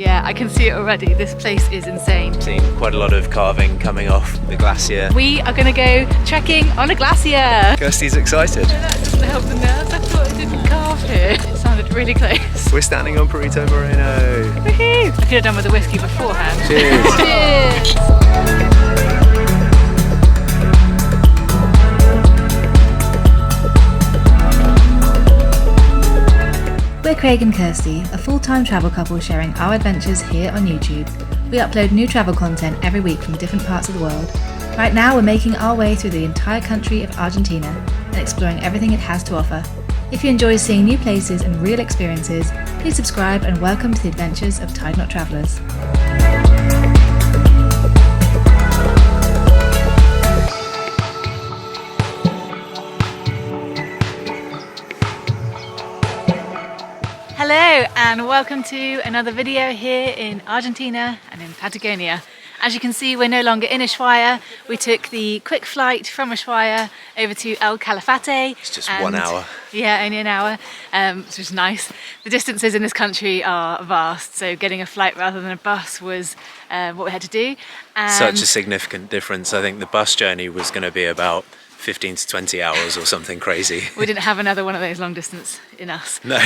Yeah, I can see it already. This place is insane. Seen quite a lot of carving coming off the glacier. We are going to go trekking on a glacier. Kirsty's excited. That doesn't help the nerves. I thought it didn't carve here. It sounded really close. We're standing on Perito Moreno. Woohoo! I could have done with the whiskey beforehand. Cheers. Cheers! We're Craig and Kirsty, a full-time travel couple sharing our adventures here on YouTube. We upload new travel content every week from different parts of the world. Right now we're making our way through the entire country of Argentina and exploring everything it has to offer. If you enjoy seeing new places and real experiences, please subscribe and welcome to the adventures of Tide Knot Travellers. Hello and welcome to another video here in Argentina and in Patagonia. As you can see, we're no longer in Ushuaia. We took the quick flight from Ushuaia over to El Calafate. It's just 1 hour. Yeah, only an hour, which is nice. The distances in this country are vast, so getting a flight rather than a bus was what we had to do. And Such a significant difference. I think the bus journey was going to be about 15 to 20 hours or something crazy. we didn't have another one of those long distance in us. No.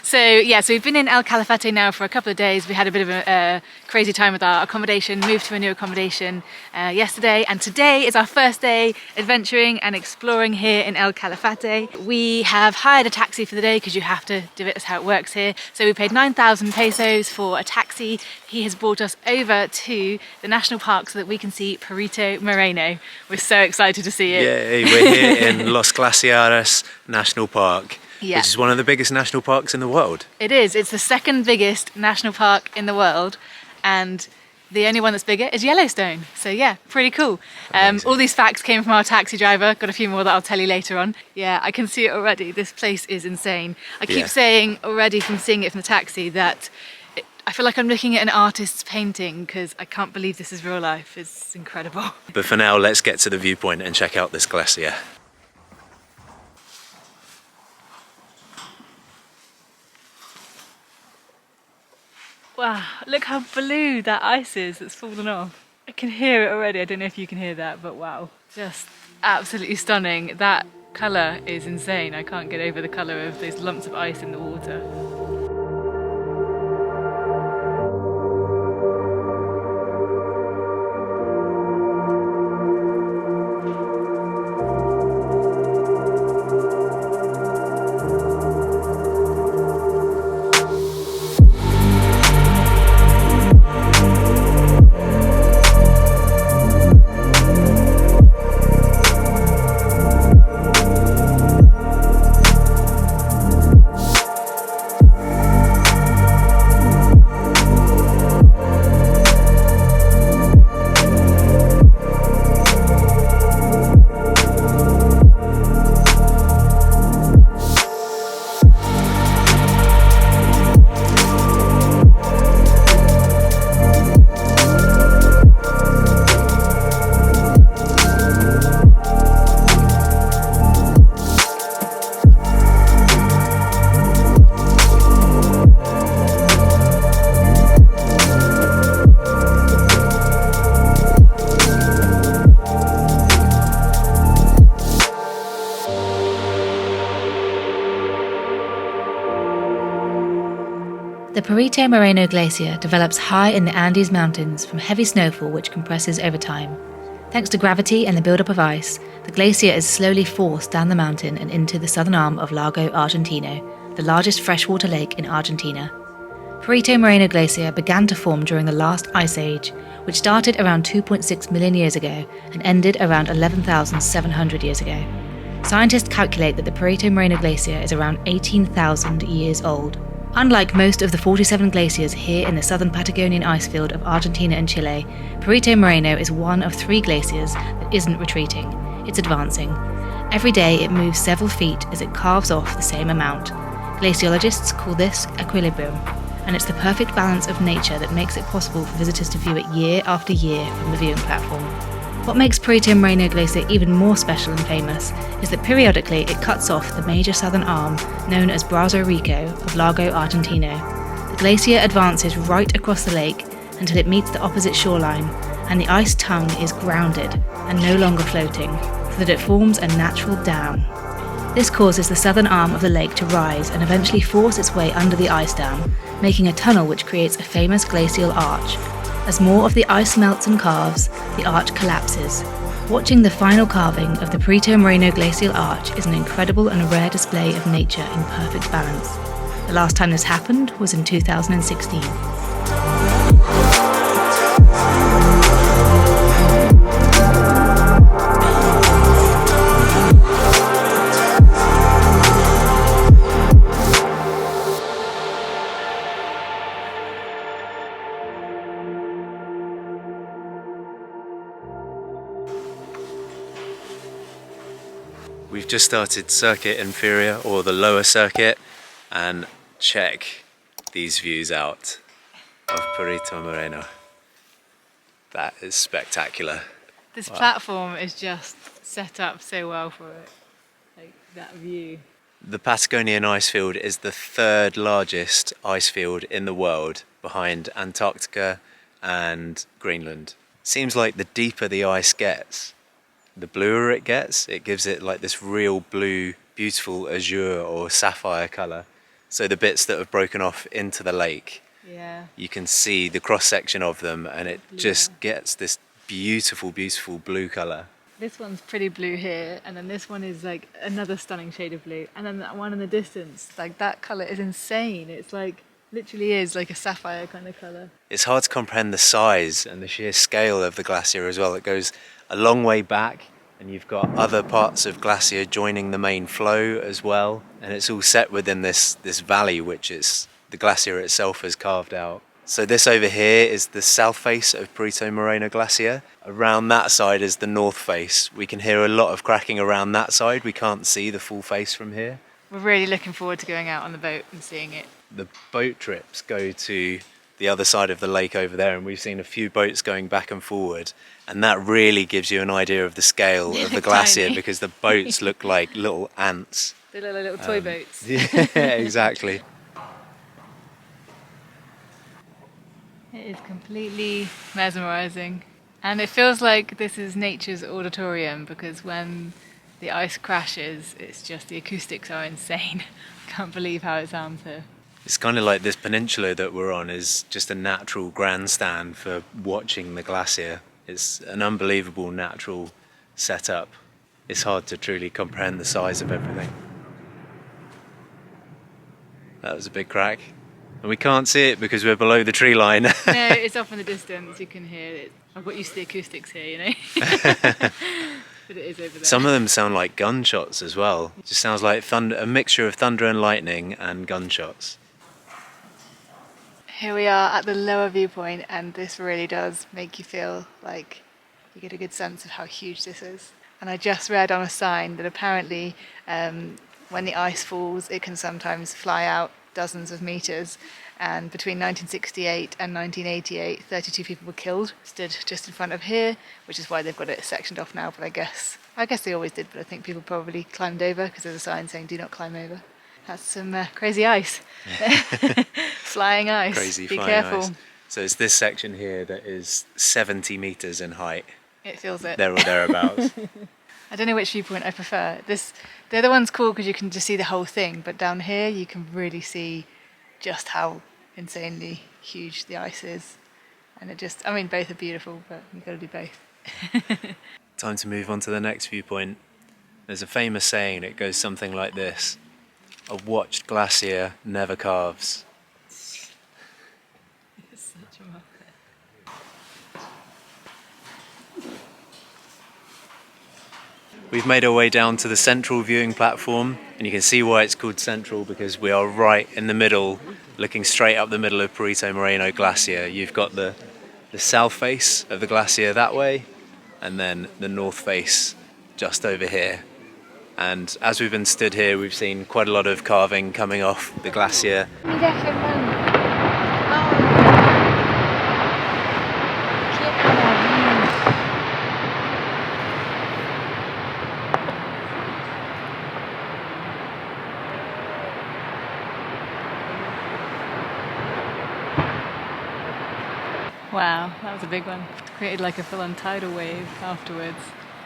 So we've been in El Calafate now for a couple of days. We had a bit of a crazy time with our accommodation, moved to a new accommodation yesterday, and today is our first day adventuring and exploring here in El Calafate. We have hired a taxi for the day because you have to do it, that's how it works here. So we paid 9,000 pesos for a taxi. He has brought us over to the national park so that we can see Perito Moreno. We're so excited to see it. Yay, we're here in Los Glacieres National Park, Yeah. which is one of the biggest national parks in the world. It is. It's the second biggest national park in the world, and the only one that's bigger is Yellowstone. So yeah, pretty cool. All these facts came from our taxi driver. Got a few more that I'll tell you later on. Yeah, I can see it already. This place is insane. I keep saying already from seeing it from the taxi that I feel like I'm looking at an artist's painting because I can't believe this is real life. It's incredible. But for now, let's get to the viewpoint and check out this glacier. Wow, look how blue that ice is that's fallen off. I can hear it already. I don't know if you can hear that, but wow, just absolutely stunning. That colour is insane. I can't get over the colour of those lumps of ice in the water. The Perito Moreno Glacier develops high in the Andes Mountains from heavy snowfall which compresses over time. Thanks to gravity and the buildup of ice, the glacier is slowly forced down the mountain and into the southern arm of Lago Argentino, the largest freshwater lake in Argentina. Perito Moreno Glacier began to form during the last ice age, which started around 2.6 million years ago and ended around 11,700 years ago. Scientists calculate that the Perito Moreno Glacier is around 18,000 years old. Unlike most of the 47 glaciers here in the southern Patagonian icefield of Argentina and Chile, Perito Moreno is one of 3 glaciers that isn't retreating, it's advancing. Every day it moves several feet as it carves off the same amount. Glaciologists call this equilibrium, and it's the perfect balance of nature that makes it possible for visitors to view it year after year from the viewing platform. What makes Perito Moreno Glacier even more special and famous is that periodically it cuts off the major southern arm known as Brazo Rico of Lago Argentino. The The glacier advances right across the lake until it meets the opposite shoreline, and the ice tongue is grounded and no longer floating, so that it forms a natural dam. This causes the southern arm of the lake to rise and eventually force its way under the ice dam, making a tunnel which creates a famous glacial arch. As more of the ice melts and calves, the arch collapses. Watching the final carving of the Perito Moreno Glacial Arch is an incredible and rare display of nature in perfect balance. The last time this happened was in 2016. We've just started circuit inferior, or the lower circuit, and check these views out of Perito Moreno. That is spectacular. This platform is just set up so well for it, like that view. The Patagonian ice field is the third largest ice field in the world, behind Antarctica and Greenland. Seems like the deeper the ice gets, the bluer it gets. It gives it like this real blue, beautiful azure or sapphire colour. So the bits that have broken off into the lake, you can see the cross section of them, and it just gets this beautiful, beautiful blue colour. This one's pretty blue here, and then this one is like another stunning shade of blue, and then that one in the distance, like that colour is insane. It's like, literally is like a sapphire kind of colour. It's hard to comprehend the size and the sheer scale of the glacier as well. It goes a long way back, and you've got other parts of glacier joining the main flow as well, and it's all set within this valley which is the glacier itself has carved out. So this over here is the south face of Perito Moreno Glacier. Around that side is the north face. We can hear a lot of cracking around that side. We can't see the full face from here. We're really looking forward to going out on the boat and seeing it. The boat trips go to the other side of the lake over there, and we've seen a few boats going back and forward, and that really gives you an idea of the scale of the glacier, because the boats look like little ants. They look like little toy boats. Yeah, exactly. It is completely mesmerising, and it feels like this is nature's auditorium, because when the ice crashes, it's just, the acoustics are insane. I can't believe how it sounds here. It's kind of like this peninsula that we're on is just a natural grandstand for watching the glacier. It's an unbelievable natural setup. It's hard to truly comprehend the size of everything. That was a big crack. And we can't see it because we're below the tree line. No, it's off in the distance, you can hear it. I've got used to the acoustics here, you know. But it is over there. Some of them sound like gunshots as well. It just sounds like thunder, a mixture of thunder and lightning and gunshots. Here we are at the lower viewpoint, and this really does make you feel like you get a good sense of how huge this is. And I just read on a sign that apparently when the ice falls, it can sometimes fly out dozens of metres, and between 1968 and 1988 32 people were killed, stood just in front of here, which is why they've got it sectioned off now. But I guess they always did, but I think people probably climbed over because there's a sign saying do not climb over. That's some crazy ice. Flying ice. Crazy be flying careful. ice. So it's this section here that is 70 metres in height. It feels it. There or thereabouts. I don't know which viewpoint I prefer. The other one's cool because you can just see the whole thing, but down here you can really see just how insanely huge the ice is. And it just, I mean, both are beautiful, but you've got to do both. Time to move on to the next viewpoint. There's a famous saying, it goes something like this: a watched glacier never calves. It's such a muppet. We've made our way down to the central viewing platform, and you can see why it's called central, because we are right in the middle, looking straight up the middle of Perito Moreno Glacier. You've got the south face of the glacier that way, and then the north face just over here. And as we've been stood here, we've seen quite a lot of carving coming off the glacier. Wow, that was a big one. Created like a full-on tidal wave afterwards,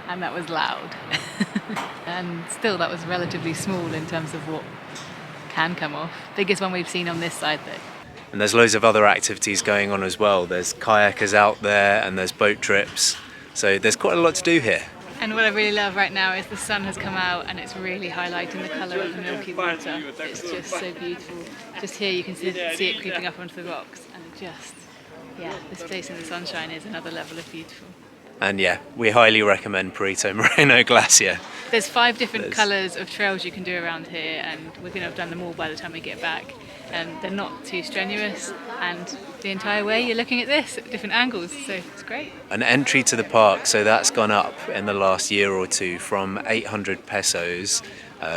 and that was loud. And still, that was relatively small in terms of what can come off. Biggest one we've seen on this side though. And there's loads of other activities going on as well. There's kayakers out there and there's boat trips. So there's quite a lot to do here. And what I really love right now is the sun has come out and it's really highlighting the colour of the milky water. It's just so beautiful. Just here you can see it creeping up onto the rocks, and just, yeah, this place in the sunshine is another level of beautiful. And yeah, we highly recommend Perito Moreno Glacier. There's 5 different colours of trails you can do around here, and we're going to have done them all by the time we get back. They're not too strenuous, and the entire way you're looking at this at different angles, so it's great. An entry to the park, so that's gone up in the last year or two from 800 pesos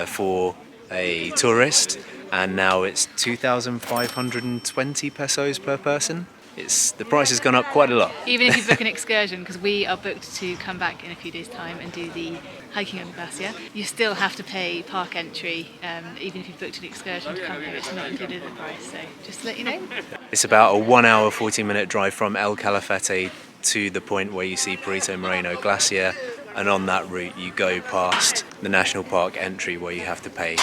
for a tourist, and now it's 2,520 pesos per person. The price has gone up quite a lot. Even if you book an excursion, because we are booked to come back in a few days' time and do the hiking on the glacier, you still have to pay park entry. Even if you've booked an excursion to come here, it's not included in the price. So just to let you know. It's about a 1 hour, 40-minute drive from El Calafate to the point where you see Perito Moreno Glacier, and on that route you go past the national park entry where you have to pay.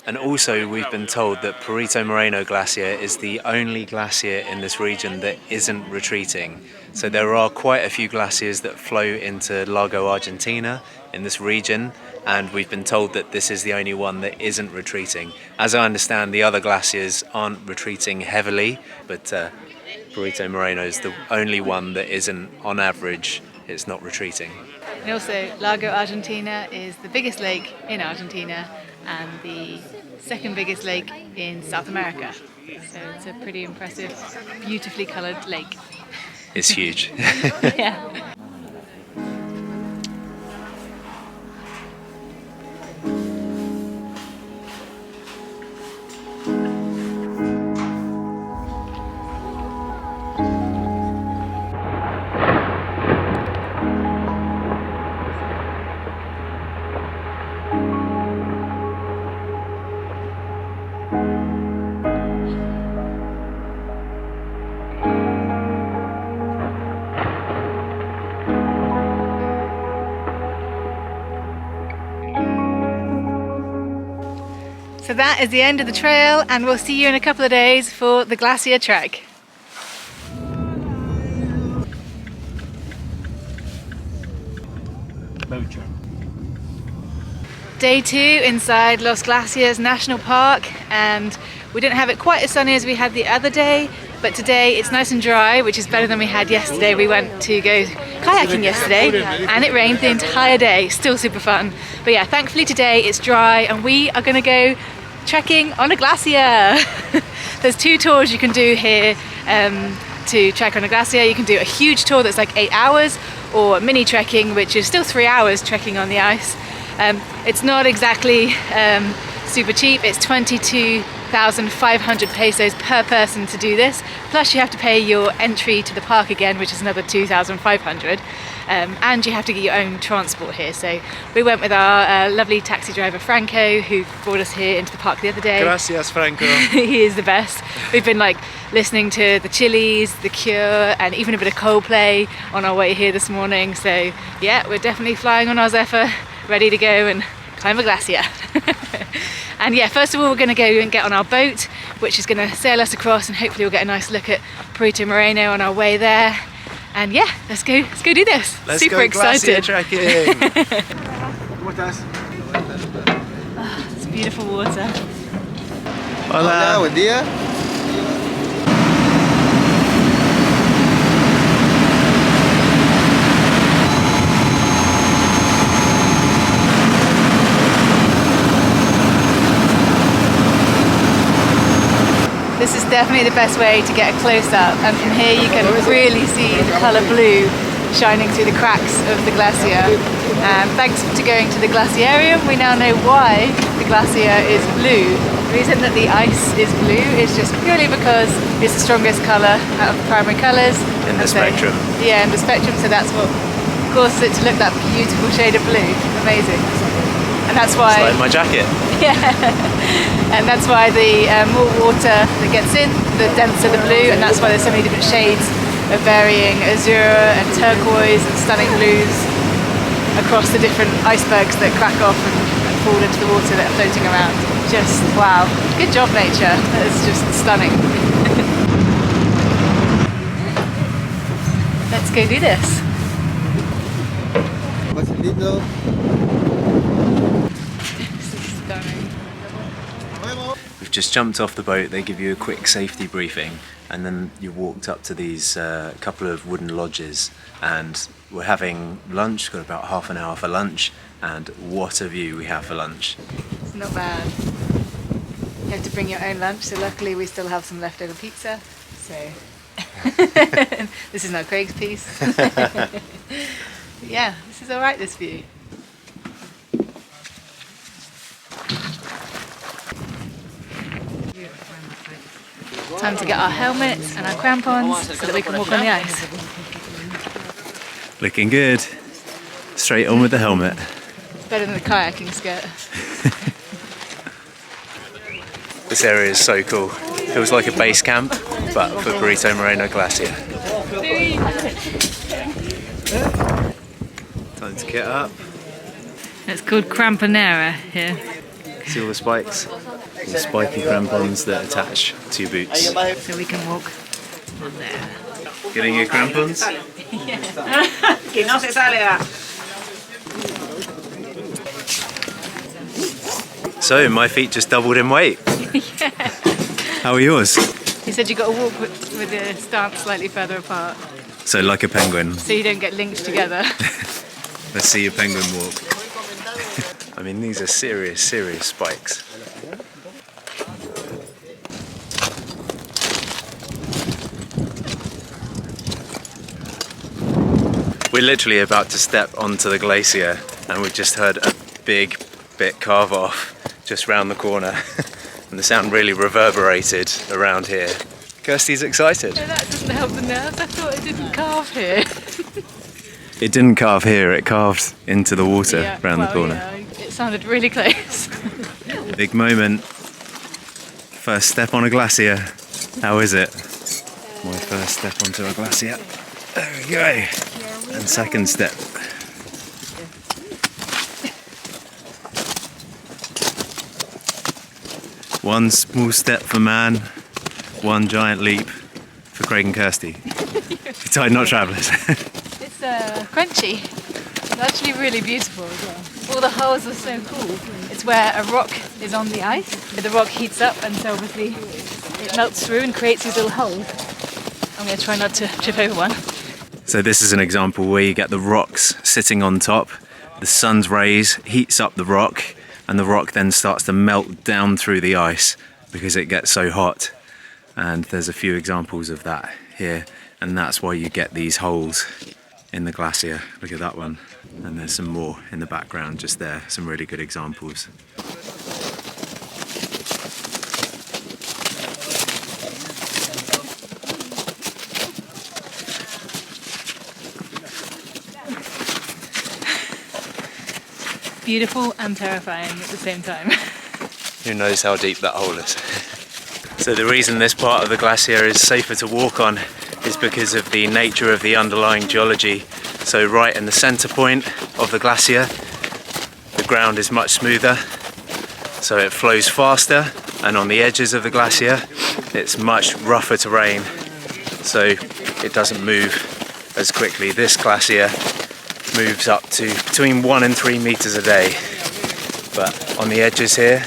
And also we've been told that Perito Moreno Glacier is the only glacier in this region that isn't retreating. So there are quite a few glaciers that flow into Lago Argentina in this region, and we've been told that this is the only one that isn't retreating. As I understand, the other glaciers aren't retreating heavily, but Perito Moreno is the only one that isn't, on average, it's not retreating. And also, Lago Argentina is the biggest lake in Argentina and the second biggest lake in South America. So it's a pretty impressive, beautifully coloured lake. It's huge. Yeah. So that is the end of the trail, and we'll see you in a couple of days for the glacier trek. Day 2 inside Los Glacieres National Park, and we didn't have it quite as sunny as we had the other day, but today it's nice and dry, which is better than we had yesterday. We went to go kayaking yesterday and it rained the entire day, still super fun. But yeah, thankfully today it's dry and we are gonna go trekking on a glacier. There's 2 tours you can do here to trek on a glacier. You can do a huge tour that's like 8 hours, or mini trekking, which is still 3 hours trekking on the ice. It's not exactly super cheap. It's 22,500 pesos per person to do this, plus you have to pay your entry to the park again, which is another 2,500, and you have to get your own transport here. So we went with our lovely taxi driver Franco, who brought us here into the park the other day. Gracias, Franco. He is the best. We've been like listening to the Chili's, The Cure, and even a bit of Coldplay on our way here this morning. So yeah, we're definitely flying on our Zephyr, ready to go and climb a glacier. And yeah, first of all we're going to go and get on our boat, which is going to sail us across, and hopefully we'll get a nice look at Perito Moreno on our way there. And yeah, let's go do this. Let's Super go excited. glacier trekking. Oh, it's beautiful water. Hola, buen día. This is definitely the best way to get a close-up, and from here you can really see the colour blue shining through the cracks of the glacier. And thanks to going to the glaciarium, we now know why the glacier is blue. The reason that the ice is blue is just purely because it's the strongest colour out of the primary colours. In the spectrum. Yeah, in the spectrum, so that's what causes it to look that beautiful shade of blue. Amazing. And that's why... It's like my jacket. Yeah, and that's why the more water that gets in, the denser the blue, and that's why there's so many different shades of varying azure and turquoise and stunning blues across the different icebergs that crack off and fall into the water that are floating around. Just wow, good job nature, that is just stunning. Let's go do this. We've just jumped off the boat, they give you a quick safety briefing, and then you walked up to these couple of wooden lodges, and we're having lunch, got about half an hour for lunch, and what a view we have for lunch. It's not bad. You have to bring your own lunch, so luckily we still have some leftover pizza, so this is not Craig's piece. Yeah, this is alright, this view. Time to get our helmets and our crampons so that we can walk on the ice. Looking good. Straight on with the helmet. It's better than the kayaking skirt. This area is so cool. Feels like a base camp, but for Perito Moreno Glacier. Time to get up. It's called Cramponera here. See all the spikes? The spiky crampons that attach to your boots. So we can walk on there. Getting your crampons? So my feet just doubled in weight. Yeah. How are yours? He said you got to walk with the stance slightly further apart So like a penguin. so you don't get linked together. Let's see your penguin walk. I mean, these are serious, serious spikes. We're literally about to step onto the glacier and we just heard a big bit carve off just round the corner and the sound really reverberated around here. Kirsty's excited. No, that doesn't help the nerves. I thought it didn't carve here. It didn't carve here, it carved into the water round the corner. Yeah, it sounded really close. Big moment. First step on a glacier. How is it? My first step onto a glacier. There we go. And second step. One small step for man, one giant leap for Craig and Kirsty. Tide not travellers. It's crunchy. It's actually really beautiful as well. All the holes are so cool. It's where a rock is on the ice. The rock heats up and so obviously it melts through and creates these little holes. I'm going to try not to trip over one. So this is an example where you get the rocks sitting on top, the sun's rays heats up the rock, and the rock then starts to melt down through the ice because it gets so hot. And there's a few examples of that here, and that's why you get these holes in the glacier. Look at that one. And there's some more in the background just there, some really good examples. Beautiful and terrifying at the same time. Who knows how deep that hole is. So the reason this part of the glacier is safer to walk on is because of the nature of the underlying geology. So right in the center point of the glacier, the ground is much smoother, so it flows faster, and on the edges of the glacier, it's much rougher terrain, so it doesn't move as quickly. This glacier moves up to between 1 and 3 meters a day, but on the edges here,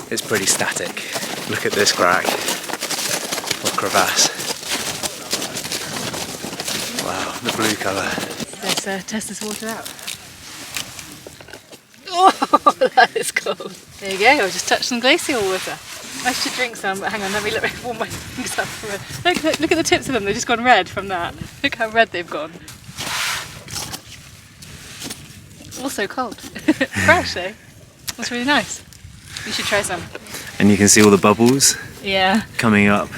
it's pretty static. Look at this crack, or crevasse. Wow, the blue colour. Let's test this water out. Oh, that is cold. There you go, I've just touched some glacial water. I should drink some, but hang on, let me warm my fingers up for a... Look at the tips of them, they've just gone red from that. Look how red they've gone. Also cold. Fresh though. That's really nice. You should try some. And you can see all the bubbles Yeah. coming up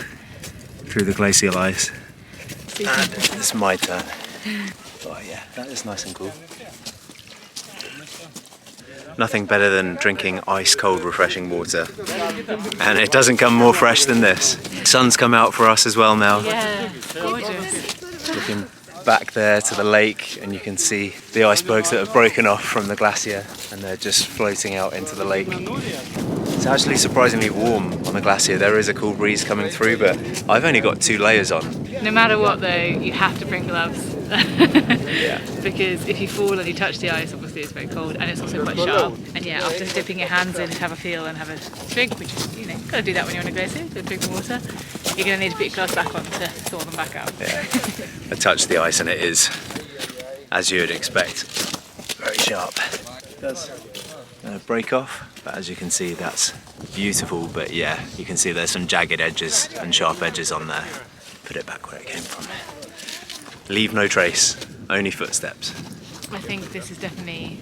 through the glacial ice. See And it's my turn. Oh yeah, that is nice and cool. Nothing better than drinking ice cold refreshing water. And it doesn't come more fresh than this. Sun's come out for us as well now. Yeah, gorgeous. Looking back there to the lake, and you can see the icebergs that have broken off from the glacier and they're just floating out into the lake. It's actually surprisingly warm on the glacier. There is a cool breeze coming through, but I've only got 2 layers on. No matter what though, you have to bring gloves. Yeah. Because if you fall and you touch the ice, obviously it's very cold and it's also quite sharp. And yeah, after dipping your hands in to have a feel and have a drink, which you know, gotta do that when you're on a glacier, to drink water, you're gonna need to put your gloves back on to thaw them back out. Yeah. I touched the ice and it is, as you would expect, very sharp. It does break off, but as you can see, that's beautiful. But yeah, you can see there's some jagged edges and sharp edges on there. Put it back where it came from. Leave no trace, only footsteps. I think this is definitely,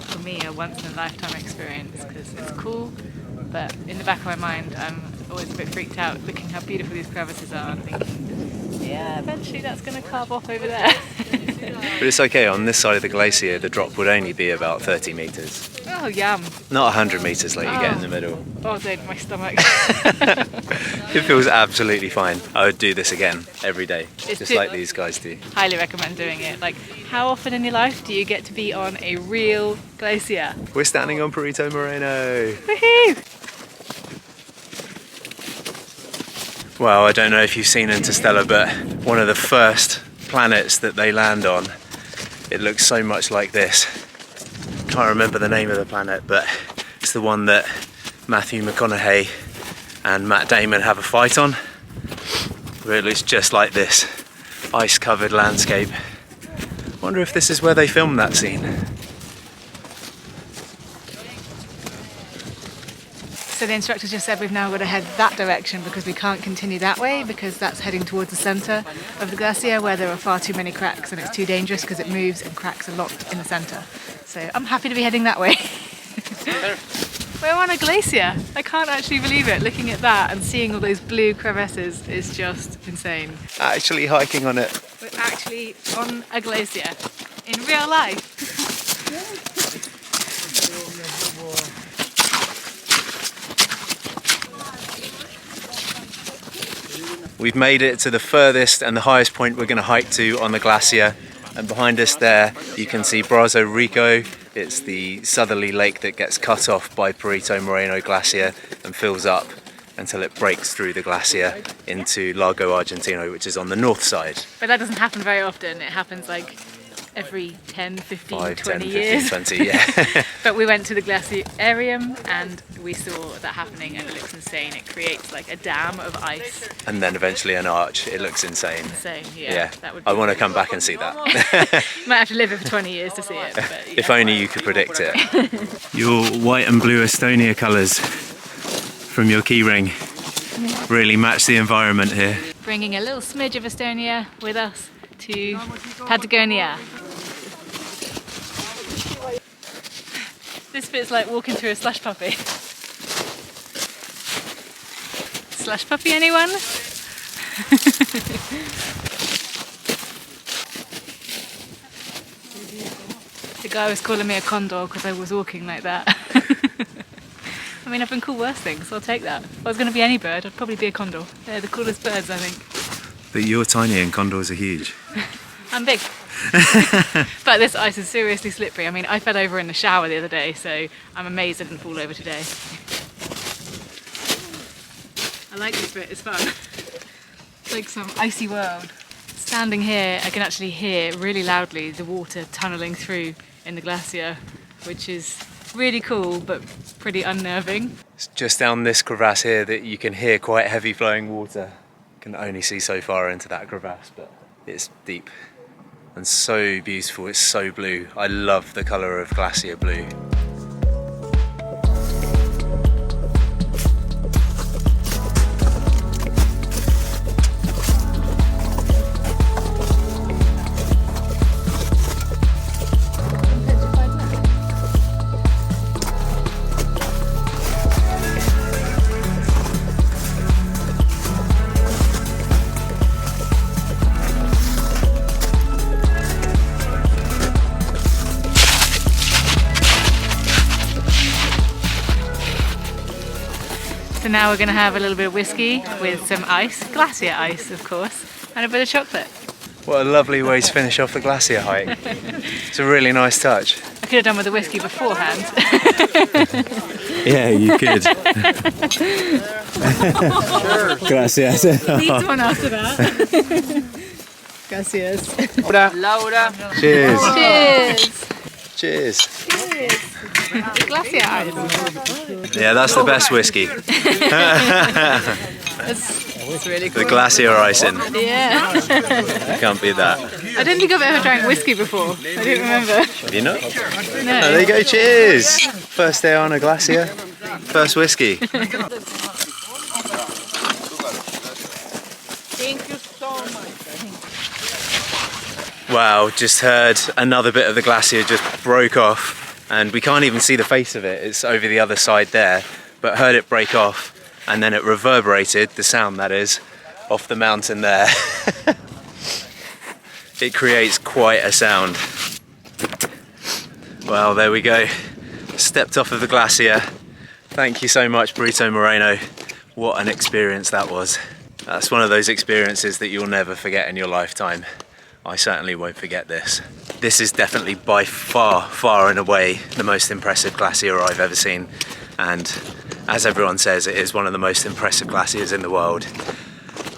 for me, a once-in-a-lifetime experience because it's cool, but in the back of my mind, I'm always a bit freaked out looking how beautiful these crevices are and thinking, yeah, eventually that's going to carve off over there. But it's okay, on this side of the glacier, the drop would only be about 30 metres. Oh, yum. Not 100 metres like you get in the middle. Oh, don't, my stomach. It feels absolutely fine. I would do this again every day, It's just too- like these guys do. Highly recommend doing it. Like, how often in your life do you get to be on a real glacier? We're standing on Perito Moreno. Woohoo! Well, I don't know if you've seen Interstellar, but one of the first planets that they land on, it looks so much like this. Can't remember the name of the planet, but it's the one that Matthew McConaughey and Matt Damon have a fight on. Where it looks just like this ice-covered landscape. Wonder if this is where they filmed that scene. So the instructor just said we've now got to head that direction because we can't continue that way because that's heading towards the centre of the glacier where there are far too many cracks and it's too dangerous because it moves and cracks a lot in the centre. So I'm happy to be heading that way. We're on a glacier. I can't actually believe it. Looking at that and seeing all those blue crevasses is just insane. Actually hiking on it. We're actually on a glacier in real life. We've made it to the furthest and the highest point we're going to hike to on the glacier, and behind us there you can see Brazo Rico. It's the southerly lake that gets cut off by Perito Moreno Glacier and fills up until it breaks through the glacier into Lago Argentino, which is on the north side. But that doesn't happen very often. It happens like every 10, 15, 5, 20 10, years. 15, 20, yeah. But we went to the Glaciarium and we saw that happening and it looks insane. It creates like a dam of ice. And then eventually an arch. It looks insane. Insane, yeah. Yeah, That would be I want to come back and see that. Might have to live here for 20 years to see it. But yeah. If only you could predict it. Your white and blue Estonia colours from your keyring really match the environment here. Bringing a little smidge of Estonia with us to Patagonia. This bit's like walking through a slush puppy. Slush puppy, anyone? The guy was calling me a condor because I was walking like that. I mean, I've been called worse things, so I'll take that. If I was going to be any bird, I'd probably be a condor. They're the coolest birds, I think. But you're tiny and condors are huge. I'm big. But this ice is seriously slippery. I mean, I fell over in the shower the other day, so I'm amazed I didn't fall over today. I like this bit, it's fun. It's like some icy world. Standing here, I can actually hear really loudly the water tunnelling through in the glacier, which is really cool, but pretty unnerving. It's just down this crevasse here that you can hear quite heavy flowing water. You can only see so far into that crevasse, but it's deep. And so beautiful, it's so blue. I love the colour of glacier blue. So now we're going to have a little bit of whiskey with some ice, glacier ice of course, and a bit of chocolate. What a lovely way to finish off the glacier hike. It's a really nice touch. I could have done with the whiskey beforehand. Yeah, you could. Gracias. Needs one after that. Gracias. Laura. Cheers. Cheers. Cheers. Glaciares. Yeah, that's the best whiskey. It's really cool. The glacier icing. Yeah. Can't beat that. I don't think I've ever drank whiskey before. I don't remember. Have you not? No. Oh, there you go. Cheers. First day on a glacier. First whiskey. Thank you so much. Wow, just heard another bit of the glacier just broke off, and we can't even see the face of it. It's over the other side there, but heard it break off, and then it reverberated, the sound that is, off the mountain there. It creates quite a sound. Well, there we go. Stepped off of the glacier. Thank you so much, Perito Moreno. What an experience that was. That's one of those experiences that you'll never forget in your lifetime. I certainly won't forget this. This is definitely by far, far and away the most impressive glacier I've ever seen. And as everyone says, it is one of the most impressive glaciers in the world.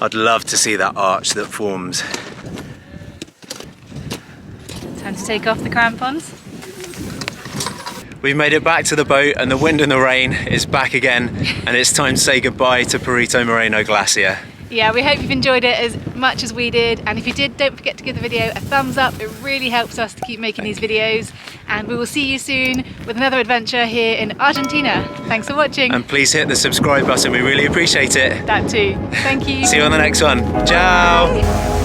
I'd love to see that arch that forms. Time to take off the crampons. We've made it back to the boat and the wind and the rain is back again, and it's time to say goodbye to Perito Moreno Glacier. Yeah, we hope you've enjoyed it as much as we did, and if you did, don't forget to give the video a thumbs up. It really helps us to keep making these videos, and we will see you soon with another adventure here in Argentina. Thanks for watching. And please hit the subscribe button, we really appreciate it. That too. Thank you. See you on the next one. Ciao! Bye.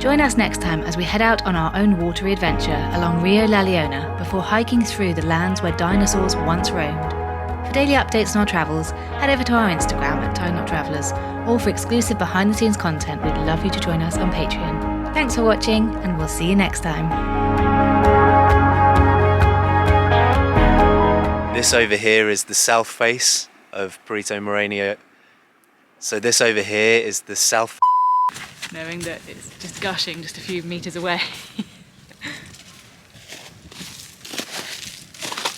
Join us next time as we head out on our own watery adventure along Rio La Leona before hiking through the lands where dinosaurs once roamed. For daily updates on our travels, head over to our Instagram at TimeNotTravellers, or for exclusive behind-the-scenes content, we'd love you to join us on Patreon. Thanks for watching, and we'll see you next time. This over here is the south face of Perito Moreno. So this over here is the south. Knowing that it's just gushing just a few meters away.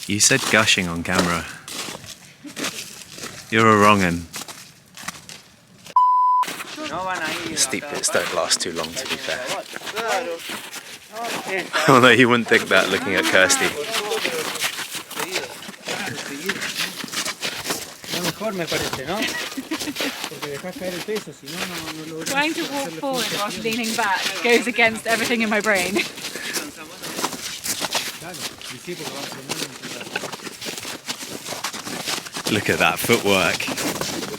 You said gushing on camera. You're a wrong'un. Steep bits don't last too long, to be fair. Although you wouldn't think that looking at Kirsty. Trying to walk forward whilst leaning back goes against everything in my brain. Look at that footwork.